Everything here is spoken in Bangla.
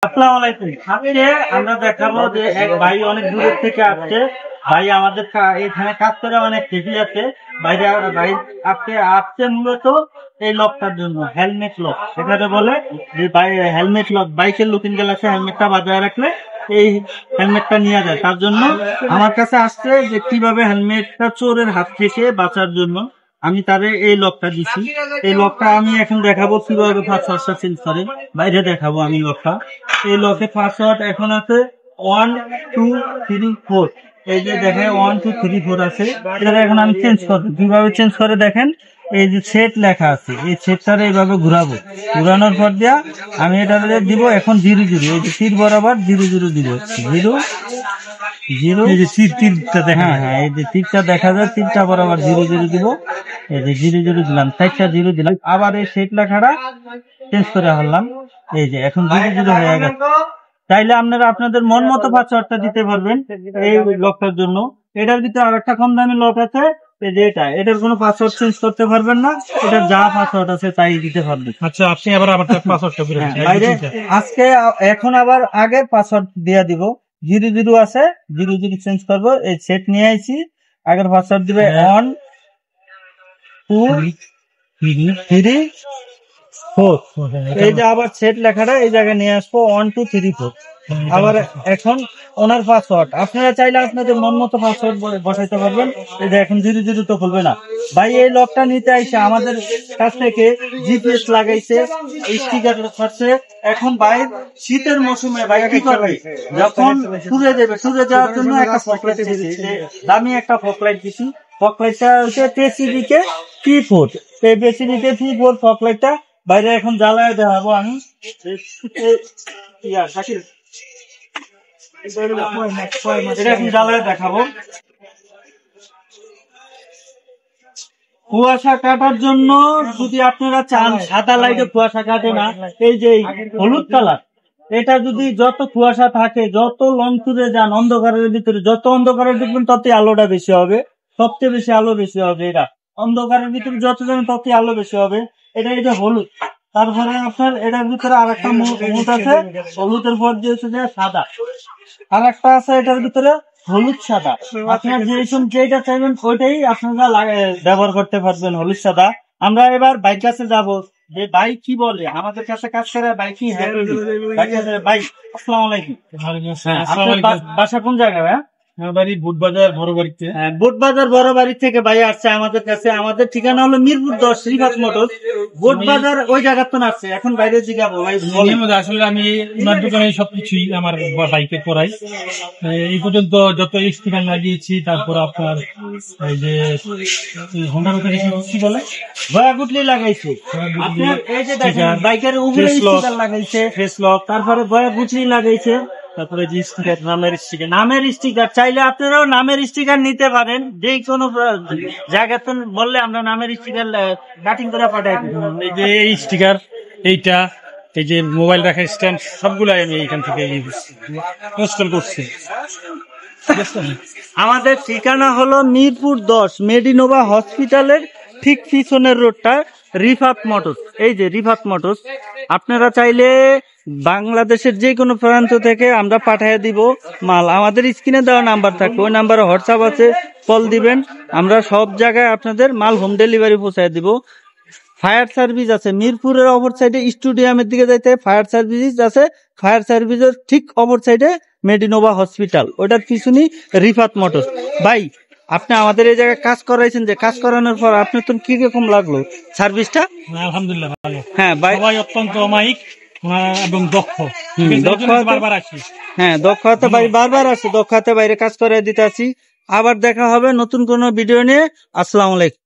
আসসালামু আলাইকুম। আজকে আমরা দেখাবো যে এক ভাই অনেক দূরের থেকে আসছে। ভাই আমাদের এখানে কাজ করে অনেক খুশি আছে। ভাই আজকে আসছে মূলত এই লকটার জন্য, হেলমেট লক এখানে বলে যে হেলমেট লক, বাইকের লুকিং গ্লাসে হেলমেটটা বাজায় রাখলে এই হেলমেটটা নিয়ে যায়। তার জন্য আমার কাছে আসছে যে কিভাবে হেলমেটটা চোরের হাত থেকে বাঁচার জন্য আমি তাদের এই লকটা দিচ্ছি। এই লকটা আমি এখন দেখাবো কিভাবে পাসওয়ার্ডটা চেঞ্জ করে, বাইরে দেখাবো আমি লকটা। এই লকের পাসওয়ার্ড এখন আছে 1 2 3 4। এই যে দেখেন 1 2 3 4 আছে, এটা এখন আমি চেঞ্জ করবো। কিভাবে চেঞ্জ করে দেখেন, এই যে সেট লেখা আছে, এই সেটটারে এইভাবে ঘুরাবো। ঘুরানোর পর দিয়া আমি এটা দিব এখন 0 0। এই যে তীর বরাবর 0 0 দিব, 0 0। এই যে তীরটা দেখা, হ্যাঁ এই যে তীরটা দেখা যায়, তীরটা বরাবর 0 0 দিব। এই যে 0 0 দিলাম, 4টা 0 দিলাম। আবার এই সেট লেখাটা চেঞ্জ করে হলাম, এই যে এখন 0 0 হয়ে গেছে। চাইলে আপনারা আপনাদের মন মতো পাসওয়ার্ডটা দিতে পারবেন এই লকটার জন্য। এটার ভিতরে আরেকটা কম দামি লক আছে, এই যে এটার কোনো পাসওয়ার্ড চেঞ্জ করতে পারবেন না, এটার যা পাসওয়ার্ড আছে তাই দিতে পারবেন। আচ্ছা, আপনি আবার পাসওয়ার্ডটা বলে দিন। বাইরে আজকে এখন আবার আগের পাসওয়ার্ড দিয়ে দিব। 0 0 আছে, 0 0 চেঞ্জ করবো। এই সেট নিয়ে আইছি, আগের পাসওয়ার্ড দিবে 1 2 3 4। এই যে আবার সেট লেখাটা এই জায়গায় নিয়ে আসবো, 1 2 3 4। আবার এখন ওনার পাসওয়ার্ড আপনারা চাইলে আপনাদের মন মতো পাসওয়ার্ড বসাইতে পারবেন। এই যে এখন 0 0 তো খুলবে না। ভাই এই লকটা নিতে আইসে আমাদের কাছ থেকে জিপিএস লাগাইছে, স্টিকার করছে। এখন ভাই শীতের মৌসুমে ভাই কি করবে, যখন ট্যুরে যাবে, ট্যুরে যাওয়ার জন্য একটা ফকলাইট দিয়েছি, দামি একটা ফকলাইট দিছি। ফকলাইটটা হচ্ছে পেসিডিকে P4, এই পেসিডিকে P4 ফকলাইটটা বাইরে এখন জ্বালায় দেখাবো আমি। এটা এখন জ্বালায় দেখাবো। কুয়াশা কাটার জন্য যদি আপনারা চান, সাদা লাইটে কুয়াশা কাটে না, এই যে হলুদ কালার, এটা যদি যত কুয়াশা থাকে, যত লং ট্যুরে যান অন্ধকারের ভিতরে, যত অন্ধকারের দেখবেন ততই আলোটা বেশি হবে, সবচেয়ে বেশি আলো বেশি হবে। এটা অন্ধকারের ভিতরে যত যাবেন ততই আলো বেশি হবে। এটা এই যে হলুদ। তারপরে আপনার এটার ভিতরে আর একটা মুঠ আছে, হলুদের পর দিয়েছে যে সাদা, আর একটা আছে এটার ভিতরে হলুদ সাদা। আপনার যেটা চাইবেন ওইটাই আপনারা ব্যবহার করতে পারবেন, হলুদ সাদা। আমরা এবার বাইক কাছে যাবো, যে ভাই কি বলে আমাদের কাছে কাজ করে, ভাই কি হ্যাঁ ভাই। আসসালামু আলাইকুম। বাসা কোন জায়গায় ভাই? বাড়ি বুটবাজার বড় বাড়িতে। হ্যাঁ, বুটবাজার বড় বাড়ি থেকে ভাই আসছে আমাদের কাছে। আমাদের ঠিকানা হলো মিরপুর 10, রিভাত মোটরস। বুটবাজার ওই জায়গা তো আসছে, এখন বাইরে জিগাবো ভাই। আসলে আমি ওনার দোকানে সবকিছুই আমার বাইকে করাই। এই পর্যন্ত যত স্টিকার লাগিয়েছি, তারপর আপনার এই যে হোন্ডা কি বলে ভয়া গুটলি লাগাইছে, আপনার এই যে দেখেন বাইকের উপরে স্টিকার লাগাইছে, ফেস লক, তারপরে ভয়া গুটলি লাগাইছে, তারপরে যে স্টিকার, নামের স্টিকার। চাইলে আপনারাও নামের স্টিকার নিতে পারেন, যে কোনো জায়গাতে বললে আমরা নামের স্টিকার কাটিং করে পাঠাই। এই যে এই স্টিকার, এইটা, এই যে মোবাইল রাখার স্ট্যান্ড, সবগুলাই আমি এইখান থেকে ইনস্টল করছি। আমাদের ঠিকানা হলো মিরপুর 10, মেডিনোভা হসপিটালের ঠিক পিছনের রোডটা, রিফাত মোটরস। এই যে রিফাত মোটরস। আপনারা চাইলে বাংলাদেশের যে কোনো প্রান্ত থেকে আমরা পাঠিয়ে দিব মাল। আমাদের স্ক্রিনে দেওয়া নাম্বার থাকবে, ওই নাম্বারে হোয়াটসঅ্যাপ আছে, কল দিবেন। আমরা সব জায়গায় আপনাদের মাল হোম ডেলিভারি পৌঁছায় দিব। ফায়ার সার্ভিস আছে মিরপুরের অপর সাইডে, স্টেডিয়ামের দিকে যাইতে ফায়ার সার্ভিস আছে। ফায়ার সার্ভিসের ঠিক অপর সাইডে মেডিনোভা হসপিটাল, ওটার পিছনেই রিফাত মোটরস। ভাই আপনি আমাদের এই জায়গায় কাজ করাইছেন, যে কাজ করানোর পর আপনার তো কি রকম লাগলো সার্ভিসটা? আলহামদুলিল্লাহ ভালো। হ্যাঁ ভাই, সবাই অত্যন্ত অমায়িক এবং দক্ষ। বারবার আসি, হ্যাঁ দক্ষ হাতে বাইরে বারবার আসে, দক্ষ হাতে বাইরে কাজ করে দিতে আসি। আবার দেখা হবে নতুন কোনো ভিডিও নিয়ে। আসসালামু আলাইকুম।